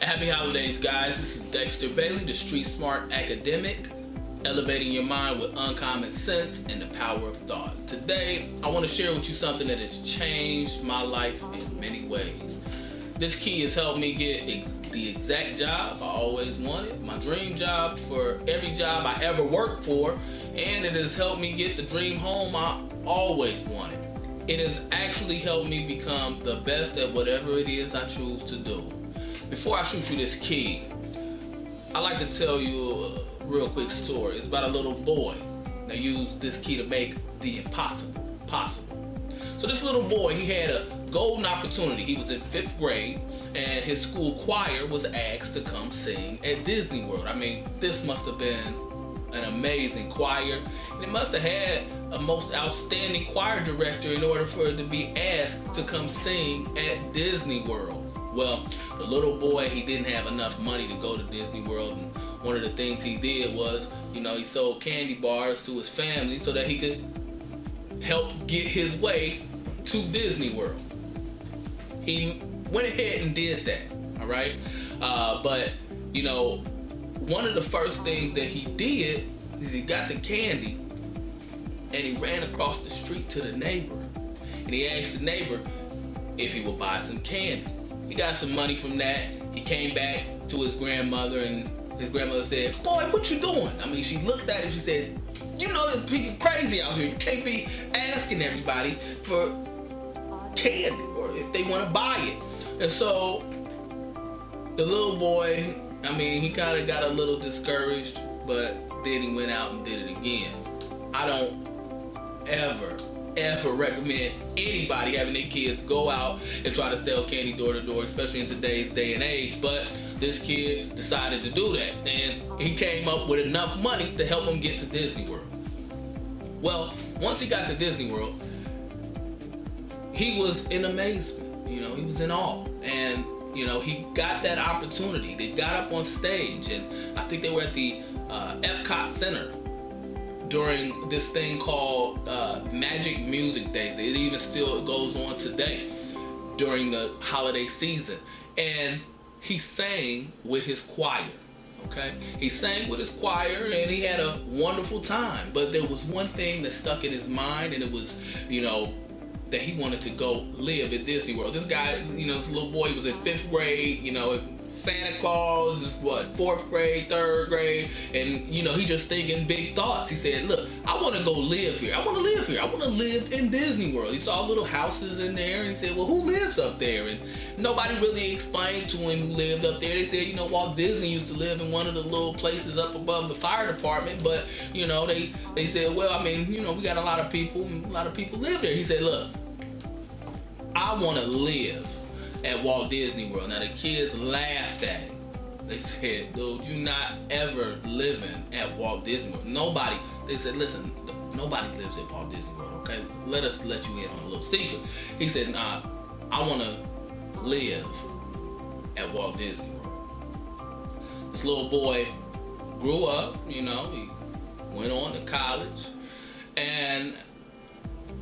Happy holidays, guys. This is Dexter Bailey, the Street Smart Academic, elevating your mind with uncommon sense and the power of thought. Today, I want to share with you something that has changed my life in many ways. This key has helped me get the exact job I always wanted, my dream job for every job I ever worked for, and it has helped me get the dream home I always wanted. It has actually helped me become the best at whatever it is I choose to do. Before I shoot you this key, I like to tell you a real quick story. It's about a little boy that used this key to make the impossible possible. So this little boy, he had a golden opportunity. He was in 5th grade, and his school choir was asked to come sing at Disney World. I mean, this must have been an amazing choir, and it must have had a most outstanding choir director in order for it to be asked to come sing at Disney World. Well, the little boy, he didn't have enough money to go to Disney World, and one of the things he did was, he sold candy bars to his family so that he could help get his way to Disney World. He went ahead and did that, all right? But one of the first things that he did is he got the candy and he ran across the street to the neighbor, and he asked the neighbor if he would buy some candy. He got some money from that. He came back to his grandmother, and his grandmother said, "Boy, what you doing?" I mean, she looked at him, she said, "There's people crazy out here. You can't be asking everybody for candy or if they want to buy it." And so the little boy, he kind of got a little discouraged, but then he went out and did it again. I don't ever recommend anybody having their kids go out and try to sell candy door to door, especially in today's day and age. But this kid decided to do that, and he came up with enough money to help him get to Disney World. Well, once he got to Disney World, he was in amazement. He was in awe, and he got that opportunity. They got up on stage, and I think they were at the Epcot Center during this thing called Magic Music Days. It even still goes on today during the holiday season. And he sang with his choir, okay? He sang with his choir, and he had a wonderful time. But there was one thing that stuck in his mind, and it was, that he wanted to go live at Disney World. This guy, this little boy, was in 5th grade, Santa Claus is 4th grade, 3rd grade, and he just thinking big thoughts. He said, "Look, I want to go live here. I want to live here. I want to live in Disney World." He saw little houses in there, and he said, "Well, who lives up there?" And nobody really explained to him who lived up there. They said, Walt Disney used to live in one of the little places up above the fire department, but they said, "Well, we got a lot of people, and a lot of people live there." He said, "Look, I want to live at Walt Disney World." Now the kids laughed at him. They said, "Dude, you're not ever living at Walt Disney World. Nobody." They said, "Listen, nobody lives at Walt Disney World, okay? Let us let you in on a little secret." He said, "Nah, I want to live at Walt Disney World." This little boy grew up, he went on to college, and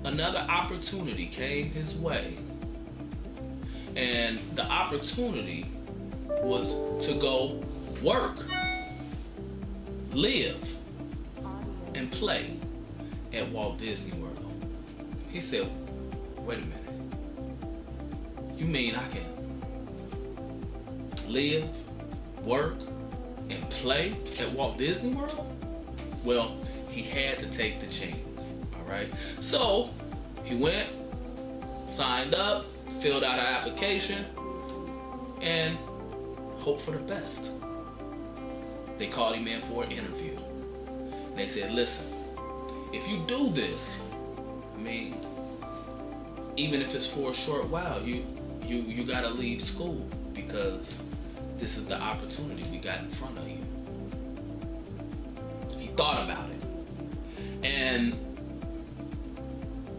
another opportunity came his way. And the opportunity was to go work, live, and play at Walt Disney World. He said, "Wait a minute. You mean I can live, work, and play at Walt Disney World?" Well, he had to take the chance, all right? So he went, signed up, filled out an application, and hoped for the best. They called him in for an interview. And they said, "Listen, if you do this, even if it's for a short while, you gotta leave school, because this is the opportunity we got in front of you." He thought about it, and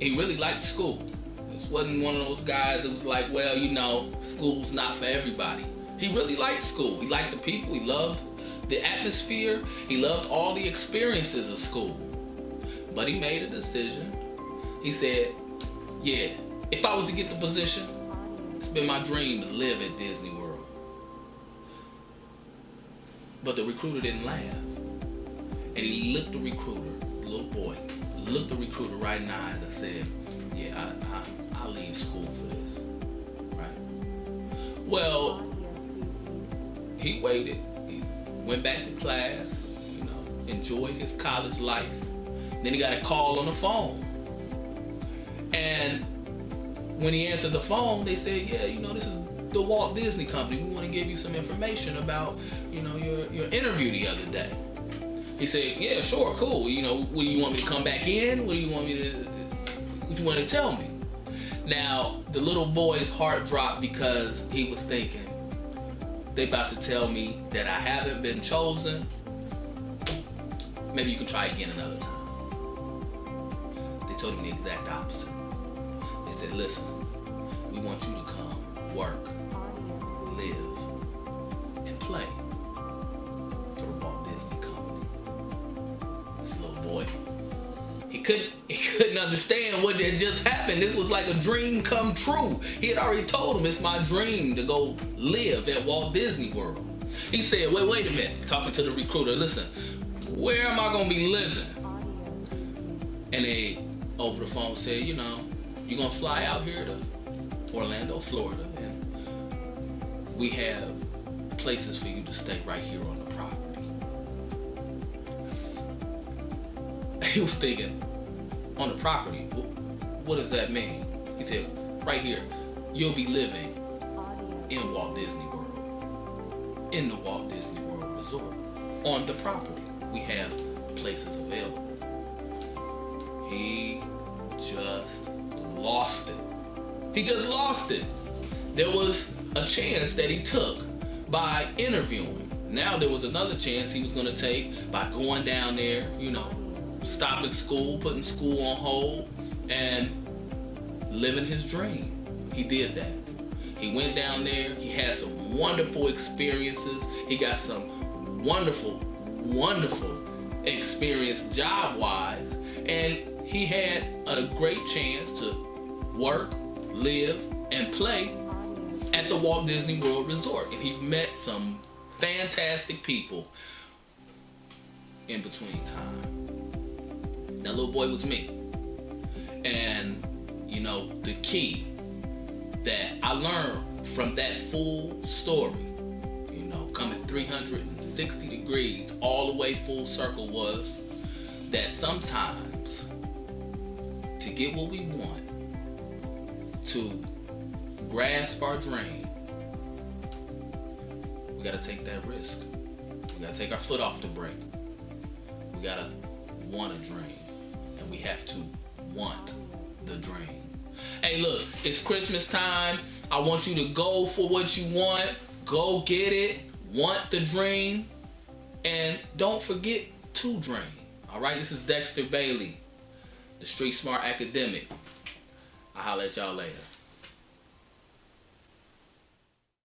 he really liked school. This wasn't one of those guys that was like, "Well, school's not for everybody." He really liked school. He liked the people. He loved the atmosphere. He loved all the experiences of school. But he made a decision. He said, "Yeah, if I was to get the position, it's been my dream to live at Disney World." But the recruiter didn't laugh. And he looked the recruiter, little boy, looked the recruiter right in the eyes and said, yeah, I'll leave school for this, right? Well, he waited. He went back to class, enjoyed his college life. Then he got a call on the phone. And when he answered the phone, they said, yeah, this is the Walt Disney Company. We want to give you some information about, your interview the other day. He said, yeah, sure, cool. Will you want me to come back in? What do you want to tell me? Now, the little boy's heart dropped because he was thinking, they about to tell me that I haven't been chosen. Maybe you can try again another time. They told him the exact opposite. They said, listen, we want you to come, work, live, and play for the Walt Disney Company. This little boy, he couldn't understand what had just happened. This was like a dream come true. He had already told him, it's my dream to go live at Walt Disney World. He said, wait a minute, talking to the recruiter, listen, where am I gonna be living? And they over the phone said, you're gonna fly out here to Orlando, Florida, and we have places for you to stay right here on the property. He was thinking, on the property, what does that mean? He said, right here, you'll be living in Walt Disney World, in the Walt Disney World Resort, on the property. We have places available. He just lost it. He just lost it. There was a chance that he took by interviewing. Now there was another chance he was going to take by going down there, stopping school, putting school on hold, and living his dream. He did that. He went down there. He had some wonderful experiences. He got some wonderful experience job-wise, and he had a great chance to work, live, and play at the Walt Disney World Resort. And he met some fantastic people in between time. That little boy was me. And the key that I learned from that full story, coming 360 degrees all the way full circle, was that sometimes to get what we want, to grasp our dream, we gotta take that risk. We gotta take our foot off the brake. We gotta want a dream, and we have to want the dream. Hey, look, it's Christmas time. I want you to go for what you want. Go get it. Want the dream. And don't forget to dream. All right, this is Dexter Bailey, the Street Smart Academic. I'll holler at y'all later.